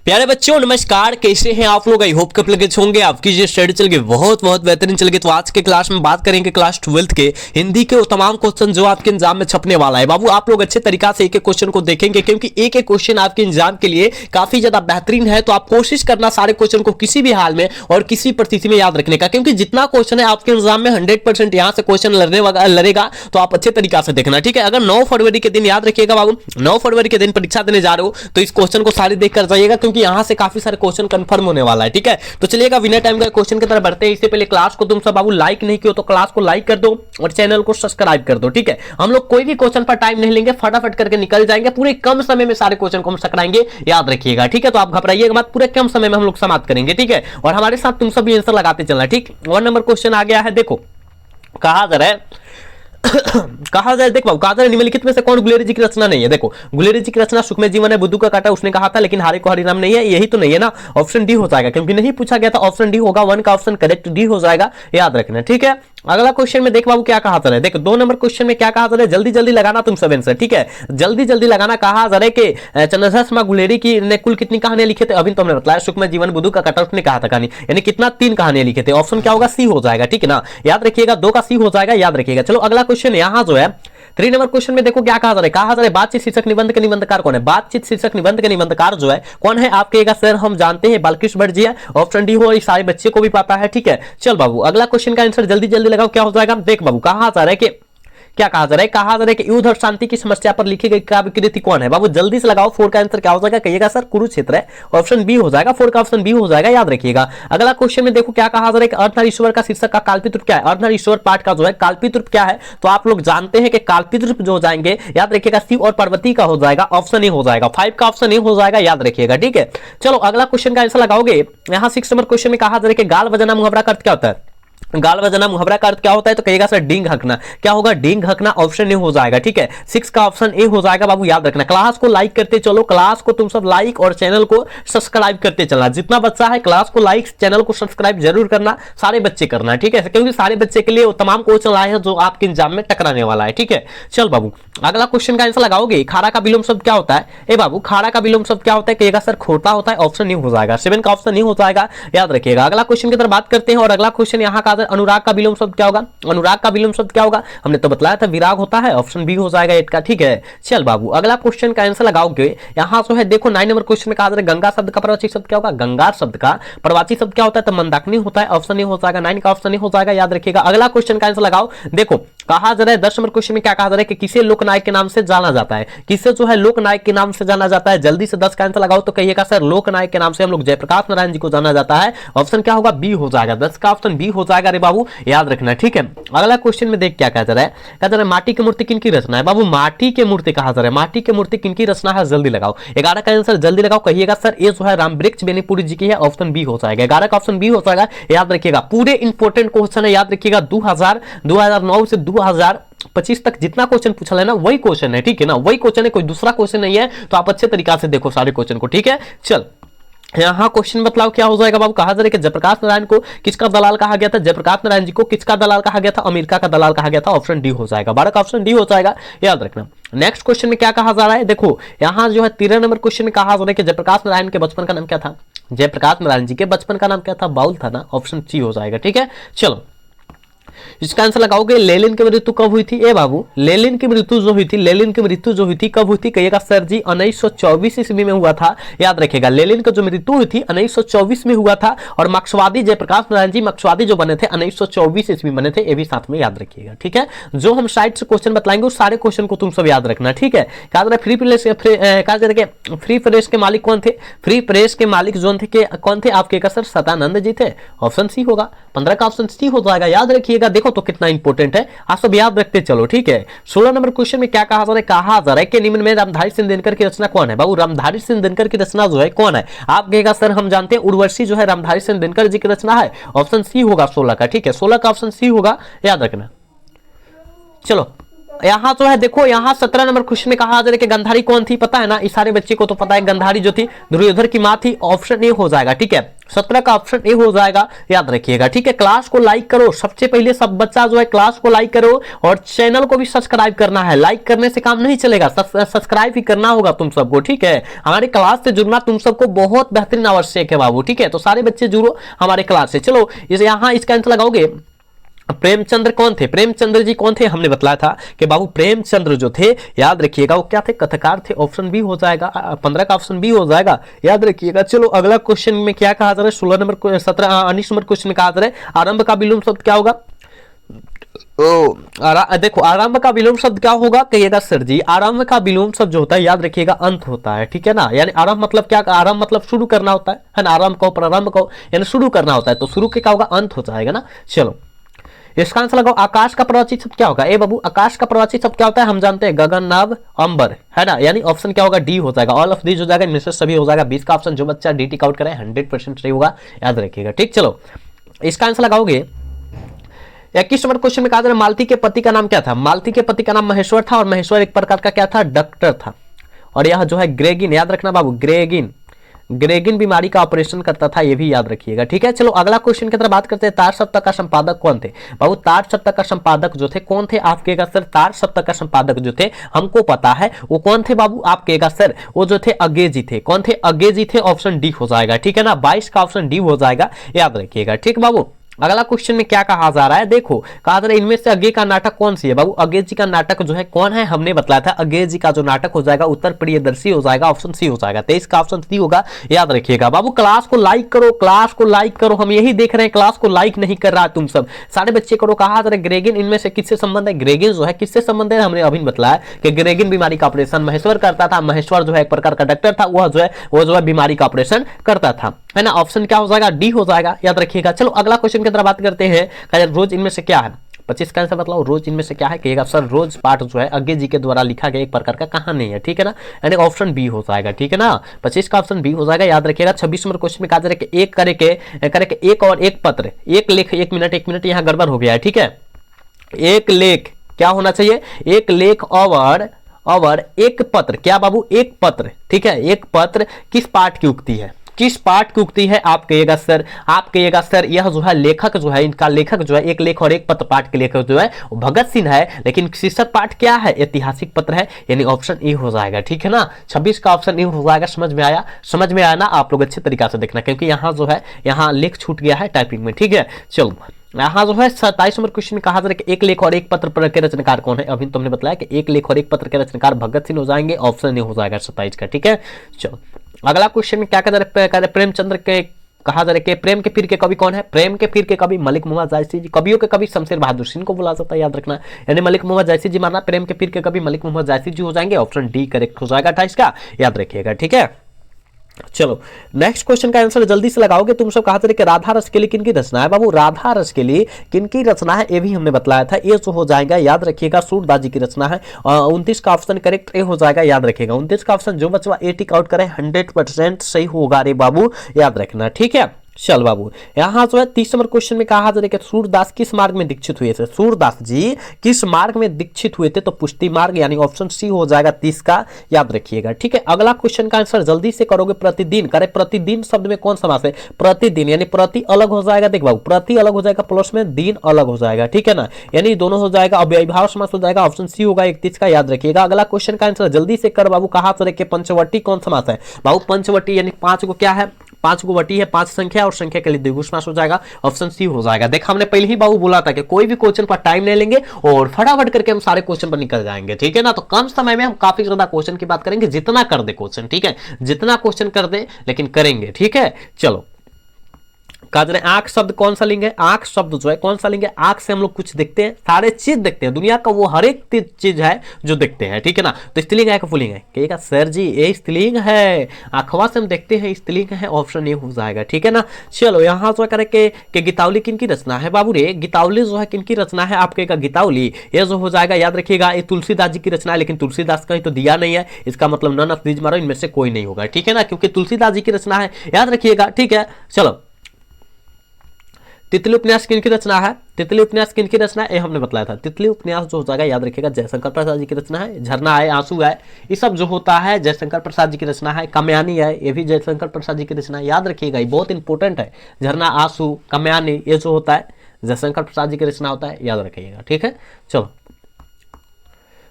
प्यारे बच्चों नमस्कार, कैसे हैं आप लोग। आई होप कप लगे होंगे आपकी जो स्टडी चल गई बहुत बेहतरीन चल गई। तो आज के क्लास में बात करेंगे क्लास 12 के हिंदी के तमाम क्वेश्चन जो आपके एग्जाम में छपने वाला है। बाबू आप लोग अच्छे तरीका से एक एक क्वेश्चन को देखेंगे क्योंकि एक एक क्वेश्चन आपके एग्जाम के लिए काफी ज्यादा बेहतरीन है। तो आप कोशिश करना सारे क्वेश्चन को किसी भी हाल में और किसी परिस्थिति में याद रखने का, क्योंकि जितना क्वेश्चन है आपके एग्जाम में 100% यहां से क्वेश्चन लड़ेगा। तो आप अच्छे तरीका से देखना, ठीक है। अगर 9 फरवरी के दिन याद रखिएगा बाबू, 9 फरवरी के दिन परीक्षा देने जा रहे हो तो इस क्वेश्चन को सारे देख कर जाइएगा, क्योंकि यहां से काफी सारे क्वेश्चन कंफर्म होने वाला है, ठीक है। तो चलिएगा बिना टाइम का क्वेश्चन की तरफ बढ़ते हैं। इससे पहले क्लास को तुम सब बाबू लाइक नहीं किया तो क्लास को लाइक कर दो और चैनल को सब्सक्राइब कर दो, ठीक है। हम लोग कोई भी क्वेश्चन पर टाइम नहीं लेंगे, फटाफट करके निकल जाएंगे। पूरे कम समय में सारे क्वेश्चन को हम सकराएंगे, याद रखिएगा, ठीक है। तो आप घबराइएगा मत, पूरे कम समय में हम लोग समाप्त करेंगे, ठीक है। और हमारे साथ तुम सब भी आंसर लगाते चलना, ठीक। 1 नंबर क्वेश्चन आ गया है, देखो कहा जा रहा है कहा जाए, देख कहा जाए निम्नलिखित में से कौन गुलेरी जी की रचना नहीं है। देखो गुलेरी जी की रचना सुखमय जीवन है, बुद्धू का काटा उसने कहा था, लेकिन हारे को हरिनाम नहीं है। यही तो नहीं है ना, ऑप्शन डी हो जाएगा, क्योंकि नहीं पूछा गया था। ऑप्शन डी होगा, 1 का ऑप्शन करेक्ट डी हो जाएगा, याद रखना, ठीक है। अगला क्वेश्चन में देख बाबू क्या कहा जा रहा है। देखो 2 नंबर क्वेश्चन में क्या कहा जा रहा है, जल्दी जल्दी लगाना तुम सब आंसर, ठीक है। जल्दी जल्दी लगाना। कहा जा रहा है कि चंद्रशेखर शर्मा गुलेरी की ने कुल कितनी कहानियां लिखे थे। अभी तो हमने बताया सुखमय जीवन, बुद्धू का काटा उसने कहा था कहानी, यानी कितना 3 कहानियां लिखे थे। ऑप्शन क्या होगा, सी हो जाएगा, ठीक है ना। याद रखिएगा 2 का सी हो जाएगा, याद रखिएगा। चलो अगला क्वेश्चन यहां जो है 3 नंबर क्वेश्चन में देखो क्या कहा जा रहा है। कहा जा रहा है बातचीत शीर्षक निबंध के निबंधकार कौन है। बातचीत शीर्षक निबंध के निबंधकार जो है कौन है, आपके सर हम जानते हैं बालकृष्ण भट्ट जी है। ऑप्शन डी हो, और सारे बच्चे को भी पता है, ठीक है। चल बाबू अगला क्वेश्चन का आंसर जल्दी जल्दी लगाओ, क्या हो जाएगा। देख बाबू कहा जा रहा है कि क्या कहा जा रहा है, कहा जा रहा है कि युद्ध और शांति की समस्या पर लिखी गई काव्य कृति कौन है। बाबू जल्दी से लगाओ, 4 का आंसर क्या हो जाएगा, कहिएगा सर कुरुक्षेत्र है। ऑप्शन बी हो जाएगा, 4 का ऑप्शन बी हो जाएगा, याद रखिएगा। अगला क्वेश्चन में देखो क्या कहा जा रहा है कि अर्धनारीश्वर का शीर्षक का काल्पित रूप क्या है। अर्धनारीश्वर पाठ का जो है काल्पित रूप क्या है, तो आप लोग जानते हैं कि काल्पित रूप जो जाएंगे, याद रखिएगा शिव और पार्वती का हो जाएगा, ऑप्शन ए हो जाएगा। 5 का ऑप्शन ए हो जाएगा, याद रखिएगा, ठीक है। चलो अगला क्वेश्चन का आंसर लगाओगे। यहां 6 नंबर क्वेश्चन में कहा जा रहा है कि गाल बजाना मुहावरा का अर्थ क्या होता है। गाल बजाना मुहावरा का अर्थ क्या होता है, तो कहिएगा सर डींग हकना। क्या होगा, डींग हकना, ऑप्शन ए हो जाएगा, ठीक है। 6 का ऑप्शन ए हो जाएगा बाबू, याद रखना। क्लास को लाइक करते चलो, क्लास को तुम सब लाइक और चैनल को सब्सक्राइब करते चलना। जितना बच्चा है क्लास को लाइक चैनल को सब्सक्राइब जरूर करना, सारे बच्चे करना, ठीक है, क्योंकि सारे बच्चे के लिए तमाम क्वेश्चन आए हैं जो आपके एग्जाम में टकराने वाला है, ठीक है। चल बाबू अगला क्वेश्चन का आंसर लगाओगे। खाड़ा का विलोम शब्द क्या होता है। ए बाबू खाड़ा का विलोम शब्द क्या होता है, कहिएगा सर खोटा होता है, ऑप्शन ए हो जाएगा। 7 का ऑप्शन ए हो जाएगा, याद रखिएगा। अगला क्वेश्चन की तरफ बात करते हैं, और अगला क्वेश्चन यहां का अनुराग का विलोम शब्द क्या होगा। अनुराग का विलोम शब्द क्या होगा, हमने तो बताया था विराग होता है, ऑप्शन बी हो जाएगा 8 का, ठीक है। चल बाबू अगला क्वेश्चन का आंसर लगाओगे। यहां जो है देखो 9 नंबर क्वेश्चन में कहा जा रहा है गंगा शब्द का प्रवाची शब्द क्या होगा। गंगा शब्द का प्रवाची शब्द क्या होता है, तो मंदाकिनी होता है, ऑप्शन ए हो जाएगा। 9 का ऑप्शन ए हो जाएगा, याद रखिएगा। अगला क्वेश्चन का आंसर लगाओ। देखो कहा जा रहा है 10 नंबर क्वेश्चन में क्या कहा जा रहा है कि किसे लोकनायक के नाम से जाना जाता है। किसे जो है लोकनायक के नाम से जाना जाता है। जल्दी से 10 का आंसर लगाओ, तो कहिएगा सर लोकनायक के नाम से हम लोग जयप्रकाश नारायण जी को जाना जाता है। ऑप्शन क्या होगा, बी हो जाएगा। 10 का ऑप्शन बी हो जाएगा रे बाबू, याद रखना, ठीक है। अगला क्वेश्चन में देख क्या कहा जा रहा है, कहा जा रहा है माटी की मूर्ति किनकी रचना है। बाबू माटी की मूर्ति कहा जा रहा है, माटी की मूर्ति किनकी रचना है, जल्दी लगाओ। 11 का आंसर जल्दी लगाओ, कहिएगा सर ये जो है रामवृक्ष बेनीपुरी जी की है, ऑप्शन बी हो जाएगा। 11 का ऑप्शन बी हो जाएगा, याद रखिएगा। पूरे इंपोर्टेंट क्वेश्चन है, याद रखिएगा। 2009 से 2025 तक जितना क्वेश्चन पूछा है ना वही क्वेश्चन है, ठीक है ना, वही क्वेश्चन है, कोई दूसरा क्वेश्चन नहीं है। तो आप अच्छे तरीका से देखो सारे क्वेश्चन को, ठीक है। चल यहां क्वेश्चन बतलाओ क्या हो जाएगा बाबू। कहा जा रहा है कि जयप्रकाश नारायण को किसका दलाल कहा गया था। जयप्रकाश नारायण जी को किसका दलाल कहा गया था, अमेरिका का दलाल कहा गया था, ऑप्शन डी हो जाएगा। 12 का ऑप्शन डी हो जाएगा, याद रखना। नेक्स्ट क्वेश्चन में क्या कहा जा रहा है, देखो यहां जो है 13 नंबर क्वेश्चन में कहा जा रहा है कि जयप्रकाश नारायण के बचपन का नाम क्या था। जयप्रकाश नारायण जी के बचपन का नाम क्या था, बाउल था ना, ऑप्शन सी हो जाएगा, ठीक है। चलो इसका आंसर लगाओगे। लेनिन की मृत्यु कब हुई थी। ए बाबू लेनिन की मृत्यु जो हुई थी, लेनिन की मृत्यु जो हुई थी कब हुई थी, कहिएगा सर जी 1924 ईस्वी में हुआ था, याद रखिएगा। लेनिन की जो मृत्यु हुई थी 1924 में हुआ था, और मार्क्सवादी जयप्रकाश नारायण जी मार्क्सवादी जो बने थे 1924 ईस्वी बने थे, ये भी साथ में याद रखिएगा, ठीक है। जो हम साइड से क्वेश्चन बतलाएंगे उस सारे क्वेश्चन को तुम सब याद रखना, ठीक है। फ्री प्रेस के मालिक कौन थे। फ्री प्रेस के मालिक जो थे कौन थे, आपके सर सदानंद जी थे, ऑप्शन सी होगा। 15 का ऑप्शन सी हो जाएगा, याद रखिएगा। देखो तो कितना इंपॉर्टेंट है, आप सब याद रखते चलो, ठीक है। 16 नंबर क्वेश्चन में क्या कहा जा रहा है, कहा जा रहा है कि निम्न में रामधारी सिंह दिनकर की रचना कौन है। बाबू रामधारी सिंह दिनकर की रचना जो है कौन है, आप कहेगा सर हम जानते हैं उर्वशी जो है रामधारी सिंह दिनकर जी की रचना है, ऑप्शन सी होगा 16 का, ठीक है। 16 का ऑप्शन सी होगा, याद रखना। चलो यहां जो है देखो, यहां 17 नंबर क्वेश्चन में कहा जा रहा है कि गंधारी कौन थी, पता है ना, इस सारे बच्चे को तो पता है। गंधारी जो थी दुर्योधन की मां थी, ऑप्शन ए हो जाएगा, ठीक है। 17 का ऑप्शन ए हो जाएगा, याद रखिएगा। ठीक है, क्लास को लाइक करो, सबसे पहले सब बच्चा जो है क्लास को लाइक करो और चैनल को भी सब्सक्राइब करना है। लाइक करने से काम नहीं चलेगा, सब्सक्राइब भी करना होगा तुम सबको। ठीक है, हमारे क्लास से जुड़ना तुम सबको बहुत बेहतरीन आवश्यक है बाबू। ठीक है, तो सारे बच्चे जुड़ो हमारे क्लास से। चलो इसे यहां इसका आंसर लगाओगे। प्रेमचंद्र कौन थे? प्रेमचंद्र जी कौन थे? हमने बताया था कि बाबू प्रेमचंद्र जो थे, याद रखिएगा, वो क्या थे? कथाकार थे। ऑप्शन बी हो जाएगा, 15 का ऑप्शन बी हो जाएगा, याद रखिएगा। चलो अगला क्वेश्चन में क्या कहा जा रहा है? 16 नंबर 19 नंबर क्वेश्चन में कहा जा रहा है आरंभ का विलोम शब्द क्या होगा? देखो आरंभ का विलोम शब्द क्या होगा कहिएगा सर जी? आरंभ का विलोम शब्द जो होता है, याद रखिएगा, अंत होता है। ठीक है ना, यानी आरंभ मतलब क्या? आरंभ मतलब शुरू करना होता है ना। आरंभ को, प्रारंभ को, यानी शुरू करना होता है, तो शुरू के क्या होगा? अंत हो जाएगा ना। चलो इसका आंसर लगाओ। आकाश का प्रवाची शब्द क्या होगा? ए बाबू, आकाश का प्रवाची शब्द क्या होता है? हम जानते हैं, गगन, नाभ, अंबर, है ना। यानी ऑप्शन क्या होगा? डी हो जाएगा। ऑल ऑफ दीज हो जाएगा, इनमें से सभी हो जाएगा। 20 का ऑप्शन जो बच्चा डी टिक आउट करे 100% सही होगा, याद रखिएगा। ठीक, चलो इसका आंसर लगाओगे। 21 नंबर क्वेश्चन में कहा जा रहा है मालती के पति का नाम क्या था? मालती के पति का नाम महेश्वर था, और महेश्वर एक प्रकार का क्या था? डॉक्टर था। और यह जो है ग्रेगिन, याद रखना बाबू, ग्रेगिन बीमारी का ऑपरेशन करता था, ये भी याद रखिएगा। ठीक है, चलो अगला क्वेश्चन की तरफ बात करते हैं। तार सप्ताह का संपादक कौन थे? बाबू तार सप्ताह का संपादक जो थे कौन थे? आपके सर तार सप्ताह का संपादक जो थे हमको पता है वो कौन थे बाबू? आपके सर वो जो थे अंग्रेजी थे। कौन थे? अंग्रेजी थे। ऑप्शन डी हो जाएगा। ठीक है ना, 22 का ऑप्शन डी हो जाएगा, याद रखिएगा। ठीक बाबू, अगला क्वेश्चन में क्या कहा जा रहा है? देखो कहा जा रहा है इनमें से आगे का नाटक कौन सी है? बाबू अंग्रेज जी का नाटक जो है कौन है? हमने बताया था अंग्रेज जी का जो नाटक हो जाएगा उत्तर प्रियदर्शी हो जाएगा, ऑप्शन सी हो जाएगा। 23 का ऑप्शन सी होगा, याद रखिएगा। बाबू क्लास को लाइक करो, क्लास को लाइक करो, हम यही देख रहे हैं क्लास को लाइक नहीं कर रहा तुम सब सारे बच्चे करो। कहा जा रहा है ग्रेगिन इनमें से किससे संबंध है? ग्रेगिन जो है किससे संबंध है? हमने अभी बताया कि ग्रेगिन बीमारी का ऑपरेशन महेश्वर करता था। महेश्वर जो है एक प्रकार का डॉक्टर था, वह जो है बीमारी का ऑपरेशन करता था, है ना। ऑप्शन क्या हो जाएगा? डी हो जाएगा, याद रखिएगा। चलो अगला क्वेश्चन की तरफ बात करते हैं। रोज इनमें से क्या है? 25 का आंसर बताओ। रोज इनमें से क्या है कहिएगा सर? रोज पाठ जो है अंग्रेज जी के द्वारा लिखा गया एक प्रकार का कहानी है। ठीक है ना, यानी ऑप्शन बी हो जाएगा। ठीक है ना, 25 का ऑप्शन बी हो जाएगा, याद रखिएगा। 26 नंबर क्वेश्चन में कहा जा रहा है कि एक करके एक और एक पत्र, एक लेख, एक मिनट यहाँ गड़बड़ हो गया है। ठीक है, एक लेख क्या होना चाहिए? एक लेख और एक पत्र, क्या बाबू? एक पत्र। ठीक है, एक पत्र किस पाठ की उक्ति है? किस पाठ की उक्ति है? आप कहिएगा सर, यह जो है लेखक जो है, इनका लेखक जो है एक लेख और एक पत्र पाठ के लेखक जो है भगत सिंह है, लेकिन शीर्षक पाठ क्या है? ऐतिहासिक पत्र है, यानी ऑप्शन ए हो जाएगा। ठीक है ना, 26 का ऑप्शन ए हो जाएगा। समझ में आया ना? आप लोग अच्छे तरीका से देखना, क्योंकि यहाँ जो है यहाँ लेख छूट गया है टाइपिंग में। ठीक है, चलो यहाँ जो है 27 नंबर क्वेश्चन में कहा जा रहा है कि एक लेख और एक पत्र के रचनाकार कौन है? अभी तुमने बताया कि एक लेख और एक पत्र के रचनाकार भगत सिंह हो जाएंगे, ऑप्शन ए हो जाएगा 27 का। ठीक है, चलो अगला क्वेश्चन में क्या कह रहा है? प्रेमचंद्र के कहा जा रहा है कि प्रेम के पीर के कवि कौन है? प्रेम के पीर के कवि मलिक मोहम्मद जायसी जी। कवियों के कवि शमशेर बहादुर सिंह को बोला जाता है, याद रखना। यानी मलिक मोहम्मद जायसी जी माना, प्रेम के पीर के कवि मलिक मोहम्मद जायसी जी हो जाएंगे, ऑप्शन डी करेक्ट हो जाएगा 28 का, याद रखिएगा। ठीक है, चलो नेक्स्ट क्वेश्चन का आंसर जल्दी से लगाओगे तुम सब। कहा कि राधा रस के लिए किनकी रचना है? बाबू राधा रस के लिए किनकी रचना है? ये भी हमने बताया था, ये जो हो जाएगा, याद रखिएगा, सूरदास जी की रचना है। 29 का ऑप्शन करेक्ट ए हो जाएगा, याद रखिएगा। 29 का ऑप्शन जो बच्चा ए टिक आउट करे 100% सही होगा रे बाबू, याद रखना। ठीक है, चल बाबू यहाँ जो है 30 नंबर क्वेश्चन में कहा जा रहा है कि सूरदास किस मार्ग में दीक्षित हुए थे? सूरदास जी किस मार्ग में दीक्षित हुए थे? तो पुष्टि मार्ग, यानी ऑप्शन सी हो जाएगा 30 का, याद रखिएगा। ठीक है, अगला क्वेश्चन का आंसर जल्दी से करोगे। प्रतिदिन करे, प्रतिदिन शब्द में कौन समास है? प्रतिदिन, यानी प्रति अलग हो जाएगा, देख बाबू प्रति अलग हो जाएगा, प्लस में दिन अलग हो जाएगा। ठीक है ना, यानी दोनों हो जाएगा, अव्ययीभाव समास हो जाएगा, ऑप्शन सी होगा 31 का, याद रखिएगा। अगला क्वेश्चन का आंसर जल्दी से कर बाबू। कहा जा रहा है कि पंचवटी कौन समास है? बाबू पंचवटी यानी 5 को क्या है? 5 को वटी है, 5 संख्या और संख्या के लिए द्विगु समास हो जाएगा, ऑप्शन सी हो जाएगा। देखा हमने पहले ही बाबू बोला था कि कोई भी क्वेश्चन पर टाइम नहीं लेंगे और फटाफट करके हम सारे क्वेश्चन पर निकल जाएंगे। ठीक है ना, तो कम समय में हम काफी ज्यादा क्वेश्चन की बात करेंगे, जितना कर दे क्वेश्चन। ठीक है, जितना क्वेश्चन कर दे लेकिन करेंगे। ठीक है, चलो आंख शब्द कौन सा लिंग है? आंख शब्द जो है कौन सा लिंग है? आंख से हम लोग कुछ देखते हैं, सारे चीज देखते हैं, दुनिया का वो हर एक चीज है जो देखते हैं। ठीक है ना, तो स्त्रीलिंग है कि पुल्लिंग है? कहिएगा सर जी ये स्त्रीलिंग है, आंखवा से हम देखते हैं, स्त्रीलिंग है, ऑप्शन ए हो जाएगा। ठीक है ना, चलो यहाँ जो करे कि गीतावली किनकी रचना है? बाबू रे गीतावली जो है किनकी रचना है? आपके गीतावली ये जो हो जाएगा, याद रखिएगा, ये तुलसीदास जी की रचना है, लेकिन तुलसीदास कहीं तो दिया नहीं है, इसका मतलब नन ऑफ दीज मारो, इनमें से कोई नहीं होगा। ठीक है ना, क्योंकि तुलसीदास जी की रचना है, याद रखिएगा। ठीक है, चलो तितली उपन्यास किनकी रचना है? तितली उपन्यास किनकी रचना है? ये हमने बताया था। तितली उपन्यास जो हो जाएगा याद रखिएगा जयशंकर प्रसाद जी की रचना है। झरना है, आंसू है, ये सब जो होता है जयशंकर प्रसाद जी की रचना है। कामयानी है, ये भी जयशंकर प्रसाद जी की रचना है, याद रखिएगा, ये बहुत इंपॉर्टेंट है। झरना, आंसू, कामयानी, ये जो होता है जयशंकर प्रसाद जी की रचना होता है, याद रखिएगा। ठीक है, चलो।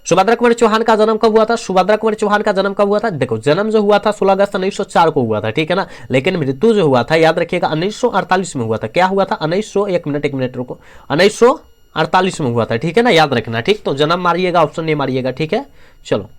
सुभद्रा कुमारी चौहान का जन्म कब हुआ था? सुभद्रा कुमारी चौहान का जन्म कब हुआ था? देखो, जन्म जो हुआ था 16 अगस्त 1904 को हुआ था, ठीक है ना। लेकिन मृत्यु जो हुआ था याद रखिएगा 1948 में हुआ था। क्या हुआ था? 1900 एक मिनट रुको, 1948 में हुआ था, ठीक है ना, याद रखना। ठीक, तो जन्म मारिएगा, ऑप्शन नहीं मारिएगा। ठीक है, चलो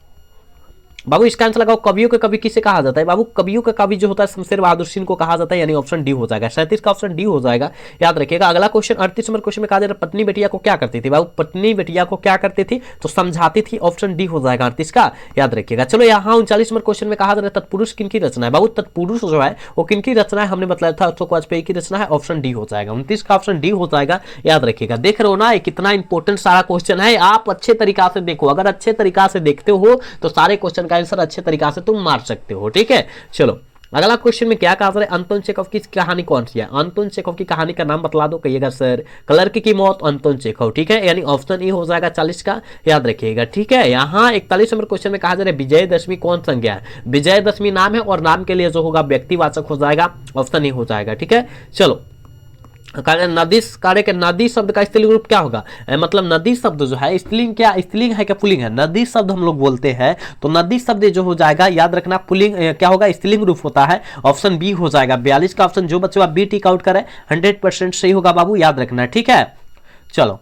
बाबू इसका आंसर लगाओ। कवियों के कवि किसे कहा जाता है? बाबू कवियों का कवि जो होता है शमशेर बहादुर सिंह को कहा जाता है, यानी ऑप्शन डी हो जाएगा। 37 का ऑप्शन डी हो जाएगा, याद रखिएगा। अगला क्वेश्चन 38 नंबर क्वेश्चन में कहा जा रहा है पत्नी बेटिया को क्या करती थी? बाबू पत्नी बेटिया को क्या करती थी? तो समझाती थी, ऑप्शन डी हो जाएगा 38 का, याद रखिएगा। चलो यहाँ 39 नंबर क्वेश्चन में कहा जा रहा है तत्पुरुष किनकी रचना है? बाबू तत्पुरुष जो है वो किनकी रचना है? हमने बताया था अशोक वाजपेयी की रचना है, ऑप्शन डी हो जाएगा। 29 का ऑप्शन डी हो जाएगा, याद रखिएगा। देख रहे हो ना कितना इंपॉर्टेंट सारा क्वेश्चन है। आप अच्छे तरीका से देखो, अगर अच्छे तरीका से देखते हो तो सारे क्वेश्चन का आंसर अच्छे तरीका से तुम मार सकते हो। ठीक है, चलो अगला क्वेश्चन में क्या कहा जा रहा है? अंतोन चेखव की कहानी कौन सी है? अंतोन चेखव की कहानी का नाम बतला दो, कहिएगा सर। क्लर्क की मौत, अंतोन चेखव, ठीक है, यानी ऑप्शन ई हो जाएगा 40 का, याद रखिएगा। ठीक है, यहाँ 41 नंबर क्वेश्चन में कहा जा रहा है विजयदशमी कौन संज्ञा है? विजयदशमी नाम है और नाम के लिए जो होगा व्यक्तिवाचक हो जाएगा, ऑप्शन ई हो जाएगा। ठीक है, चलो नदी कार्य के नदी शब्द का स्त्रीलिंग रूप क्या होगा? मतलब नदी शब्द जो है स्त्रीलिंग क्या, स्त्रीलिंग है क्या पुल्लिंग है? नदी शब्द हम लोग बोलते हैं तो नदी शब्द जो हो जाएगा याद रखना पुल्लिंग क्या होगा, स्त्रीलिंग रूप होता है, ऑप्शन बी हो जाएगा। 42 का ऑप्शन जो बच्चों बी टिक आउट करे 100% सही होगा बाबू, याद रखना। ठीक है, चलो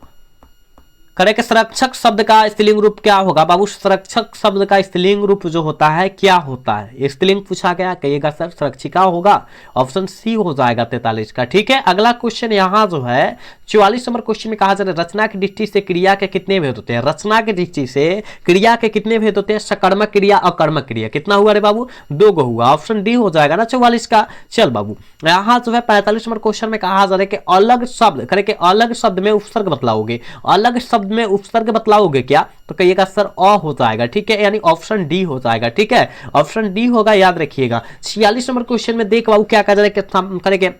करे के संरक्षक शब्द का स्त्रीलिंग रूप क्या होगा? बाबू संरक्षक शब्द का स्त्रीलिंग रूप जो होता है क्या होता है? स्त्रीलिंग पूछा गया, कहिएगा सर संरक्षिका होगा, ऑप्शन सी हो जाएगा 43 का। ठीक है, अगला क्वेश्चन यहाँ जो है 44 नंबर क्वेश्चन में कहा जा रहा है रचना की दृष्टि से क्रिया के कितने भेद होते हैं? रचना की दृष्टि से क्रिया के कितने भेद होते हैं? सकर्मक क्रिया, अकर्मक क्रिया। कितना हुआ रे बाबू? 2 गो हुआ, ऑप्शन डी हो जाएगा ना 44 का। चल बाबू यहाँ जो है 45 नंबर क्वेश्चन में कहा जा रहा है कि अलग शब्द करे के अलग शब्द में उपसर्ग बतलाओगे, अलग शब्द में उपसर्ग बतलाओगे क्या? तो कहिएगा सर अ हो जाएगा। ठीक है, यानी ऑप्शन डी हो जाएगा। ठीक है, ऑप्शन डी होगा, याद रखिएगा। 46 नंबर क्वेश्चन में देख बाबू क्या कह रहा है करेंगे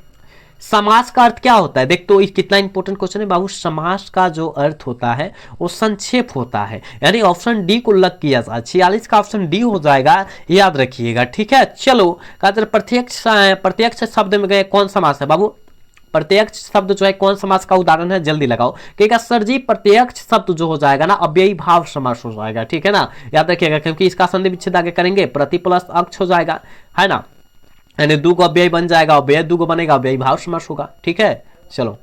समास का अर्थ क्या होता है? देख तो कितना इंपॉर्टेंट क्वेश्चन है बाबू। समास का जो अर्थ होता है वो संक्षेप होता है, यानी ऑप्शन डी को लग किया जाए। 46 का ऑप्शन डी हो जाएगा, याद रखिएगा। ठीक है, चलो प्रत्यक्ष शब्द में गए कौन समास है बाबू? प्रत्यक्ष शब्द जो है कौन समास का उदाहरण है? जल्दी लगाओ, कहेगा सर जी प्रत्यक्ष शब्द जो हो जाएगा ना अव्ययी भाव समास हो जाएगा। ठीक है ना, याद रखिएगा, क्योंकि इसका संधि विच्छेद आगे करेंगे, प्रति प्लस अक्ष हो जाएगा, है ना, यानी 2 को अव्ययी बन जाएगा, अव्यय 2 को बनेगा, अव्ययी भाव समास होगा। ठीक है, चलो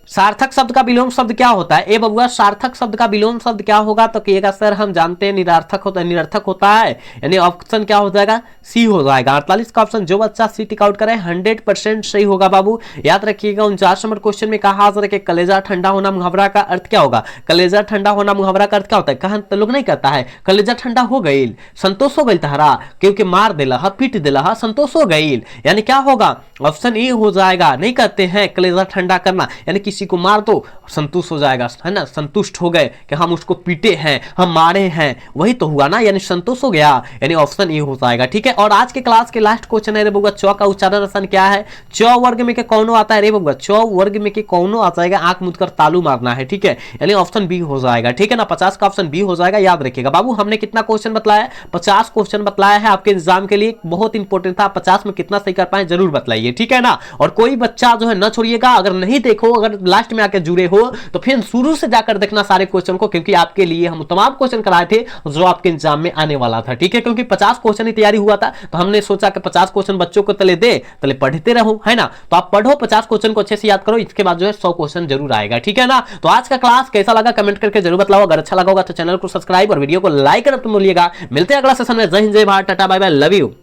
सार्थक शब्द का विलोम शब्द क्या होता है? ए बबुआ सार्थक शब्द का विलोम शब्द क्या होगा? तो कहिएगा सर हम जानते हैं निरर्थक होता है, निरर्थक होता है, यानी ऑप्शन क्या हो जाएगा? सी हो जाएगा। 48 का ऑप्शन जो बच्चा सी टिक आउट करे 100% सही होगा बाबू, याद रखिएगा। 49 नंबर क्वेश्चन में कहा जा रहा है कलेजा ठंडा होना मुहावरा का अर्थ क्या होगा? कलेजा ठंडा होना मुहावरा का अर्थ क्या होता है? कहा तो लोग नहीं कहता है कलेजा ठंडा हो गई, संतोष हो गई तहरा, क्योंकि मार दिला पीट दिला संतोष हो गई, यानी क्या होगा? ऑप्शन ए हो जाएगा। नहीं कहते हैं कलेजा ठंडा करना, यानी किसी को मार दो संतुष्ट हो जाएगा, है ना, संतुष्ट हो गए कि हम उसको पीटे हैं, हम मारे हैं, वही तो हुआ ना, यानी संतोष हो गया, यानी ऑप्शन ए हो जाएगा। ठीक है, और आज के क्लास के लास्ट क्वेश्चन है रे बबुआ, च का उच्चारण आसान क्या है? च वर्ग में के कौनो आता है रे बबुआ? च वर्ग में के कौनो आ जाएगा, आंख मूंद कर तालू मारना है। ठीक है, यानी ऑप्शन बी हो जाएगा। ठीक है ना, 50 का ऑप्शन बी हो जाएगा, याद रखिएगा बाबू। हमने कितना क्वेश्चन बतलाया? 50 क्वेश्चन बतलाया है आपके एग्जाम के लिए, बहुत इंपॉर्टेंट था। 50 में कितना सही कर पाए जरूर बतलाइए। ठीक है ना, और कोई बच्चा जो है न छोड़िएगा, अगर नहीं देखो, अगर लास्ट में आके जुड़े हो तो फिर शुरू से जाकर देखना सारे क्वेश्चन को, क्योंकि आपके लिए हम तमाम क्वेश्चन कराए थे जो आपके एग्जाम में आने वाला था। ठीक है, क्योंकि 50 क्वेश्चन की तैयारी हुआ था, तो हमने सोचा कि 50 क्वेश्चन बच्चों को तले दे, तले पढ़ते रहो, है ना। तो आप पढ़ो, 50 क्वेश्चन को अच्छे से याद करो, इसके बाद जो है 100 क्वेश्चन जरूर आएगा। ठीक है ना, तो आज का क्लास कैसा लगा कमेंट करके जरूर बताओ। अगर अच्छा लगा होगा तो चैनल को सब्सक्राइब और वीडियो को लाइक करना तो भूलिएगा। मिलते हैं अगला सेशन में। जय हिंद, जय Bharat, tata, bye bye, love you.